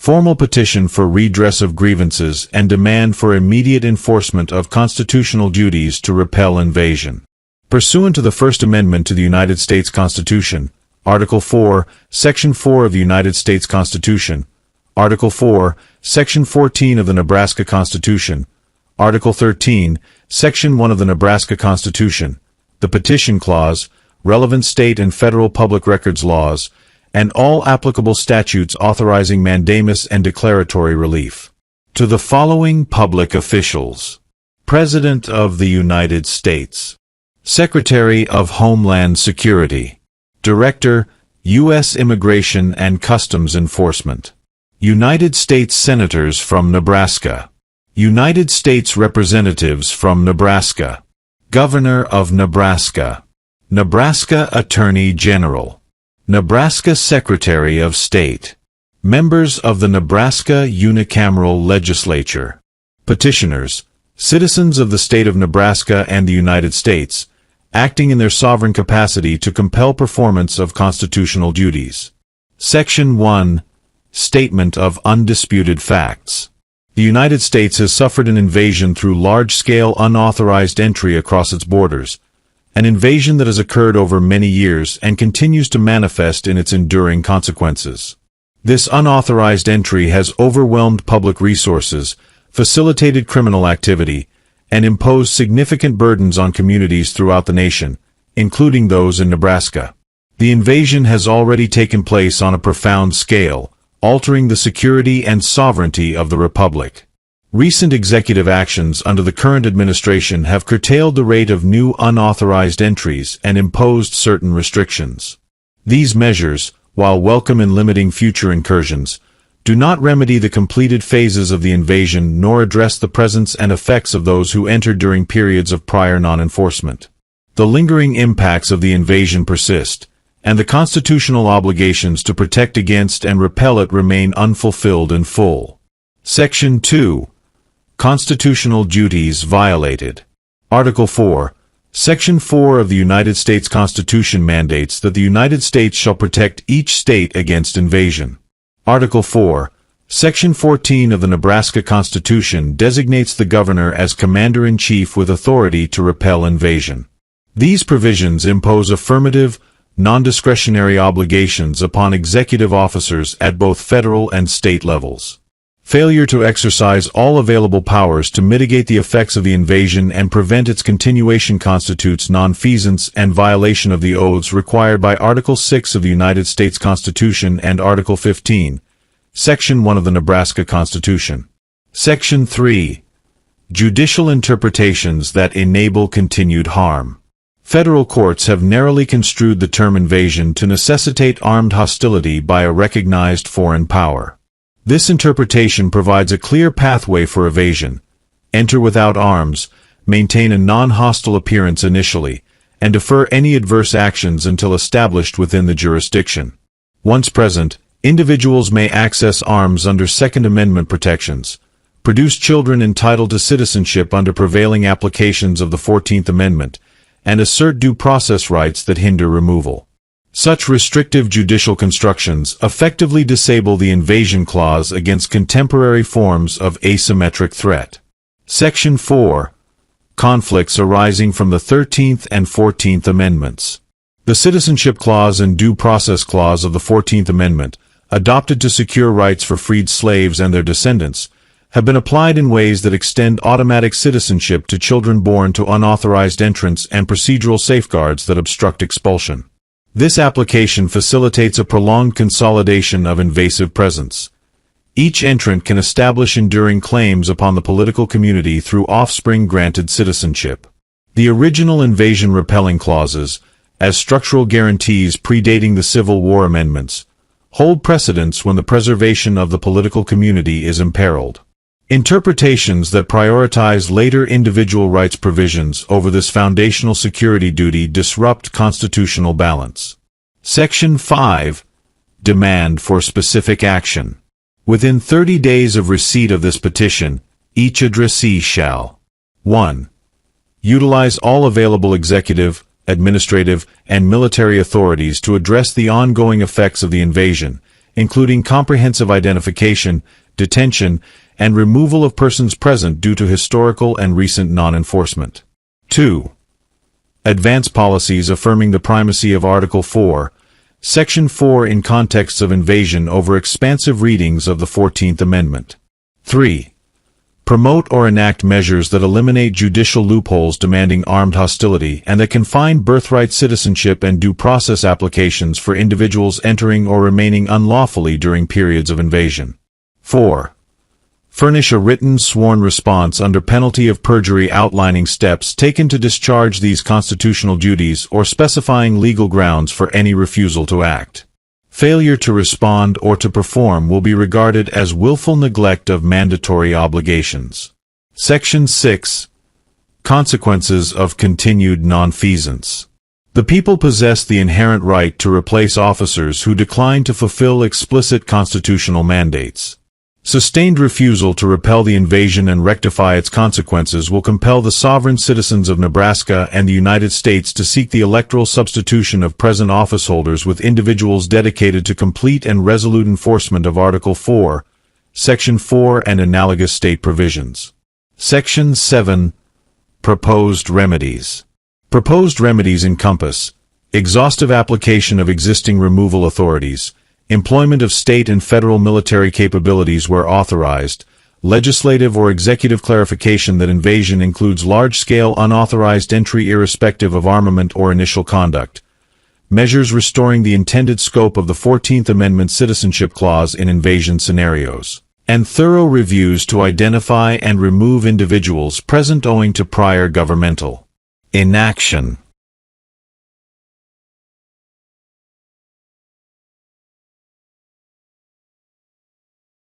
formal petition for redress of grievances and demand for immediate enforcement of constitutional duties to repel invasion. Pursuant to the First Amendment to the United States Constitution, Article 4, Section 4 of the United States Constitution, Article 4, Section 14 of the Nebraska Constitution, Article 13, Section 1 of the Nebraska Constitution, the Petition Clause, relevant state and federal public records laws, and all applicable statutes authorizing mandamus and declaratory relief. To the following public officials: President of the United States, Secretary of Homeland Security, Director, U.S. Immigration and Customs Enforcement, United States Senators from Nebraska, United States Representatives from Nebraska, Governor of Nebraska, Nebraska Attorney General, Nebraska Secretary of State, members of the Nebraska Unicameral Legislature, petitioners, citizens of the state of Nebraska and the United States, acting in their sovereign capacity to compel performance of constitutional duties. Section 1. Statement of Undisputed Facts. The United States has suffered an invasion through large-scale unauthorized entry across its borders, an invasion that has occurred over many years and continues to manifest in its enduring consequences. This unauthorized entry has overwhelmed public resources, facilitated criminal activity, and imposed significant burdens on communities throughout the nation, including those in Nebraska. The invasion has already taken place on a profound scale, altering the security and sovereignty of the Republic. Recent executive actions under the current administration have curtailed the rate of new unauthorized entries and imposed certain restrictions. These measures, while welcome in limiting future incursions, do not remedy the completed phases of the invasion nor address the presence and effects of those who entered during periods of prior non-enforcement. The lingering impacts of the invasion persist, and the constitutional obligations to protect against and repel it remain unfulfilled in full. Section 2. Constitutional Duties Violated. Article 4. Section 4 of the United States Constitution mandates that the United States shall protect each state against invasion. Article 4. Section 14 of the Nebraska Constitution designates the governor as commander-in-chief with authority to repel invasion. These provisions impose affirmative, non-discretionary obligations upon executive officers at both federal and state levels. Failure to exercise all available powers to mitigate the effects of the invasion and prevent its continuation constitutes nonfeasance and violation of the oaths required by Article 6 of the United States Constitution and Article 15, Section 1 of the Nebraska Constitution. Section 3. Judicial interpretations that enable continued harm. Federal courts have narrowly construed the term invasion to necessitate armed hostility by a recognized foreign power. This interpretation provides a clear pathway for evasion: enter without arms, maintain a non-hostile appearance initially, and defer any adverse actions until established within the jurisdiction. Once present, individuals may access arms under Second Amendment protections, produce children entitled to citizenship under prevailing applications of the 14th Amendment, and assert due process rights that hinder removal. Such restrictive judicial constructions effectively disable the invasion clause against contemporary forms of asymmetric threat. Section 4. Conflicts arising from the 13th and 14th Amendments. The Citizenship Clause and Due Process Clause of the 14th Amendment, adopted to secure rights for freed slaves and their descendants, have been applied in ways that extend automatic citizenship to children born to unauthorized entrants and procedural safeguards that obstruct expulsion. This application facilitates a prolonged consolidation of invasive presence. Each entrant can establish enduring claims upon the political community through offspring-granted citizenship. The original invasion repelling clauses, as structural guarantees predating the Civil War amendments, hold precedence when the preservation of the political community is imperiled. Interpretations that prioritize later individual rights provisions over this foundational security duty disrupt constitutional balance. Section 5. Demand for specific action. Within 30 days of receipt of this petition, each addressee shall: 1. Utilize all available executive, administrative, and military authorities to address the ongoing effects of the invasion, including comprehensive identification, detention, and removal of persons present due to historical and recent non-enforcement. 2. Advance policies affirming the primacy of Article 4, Section 4 in contexts of invasion over expansive readings of the 14th Amendment. 3. Promote or enact measures that eliminate judicial loopholes demanding armed hostility and that confine birthright citizenship and due process applications for individuals entering or remaining unlawfully during periods of invasion. 4. Furnish a written sworn response under penalty of perjury outlining steps taken to discharge these constitutional duties or specifying legal grounds for any refusal to act. Failure to respond or to perform will be regarded as willful neglect of mandatory obligations. Section 6. Consequences of continued nonfeasance. The people possess the inherent right to replace officers who decline to fulfill explicit constitutional mandates. Sustained refusal to repel the invasion and rectify its consequences will compel the sovereign citizens of Nebraska and the United States to seek the electoral substitution of present officeholders with individuals dedicated to complete and resolute enforcement of Article 4, Section 4 and analogous state provisions. Section 7. Proposed remedies. Proposed remedies encompass exhaustive application of existing removal authorities, employment of state and federal military capabilities where authorized, legislative or executive clarification that invasion includes large-scale unauthorized entry irrespective of armament or initial conduct, measures restoring the intended scope of the 14th Amendment Citizenship Clause in invasion scenarios, and thorough reviews to identify and remove individuals present owing to prior governmental inaction.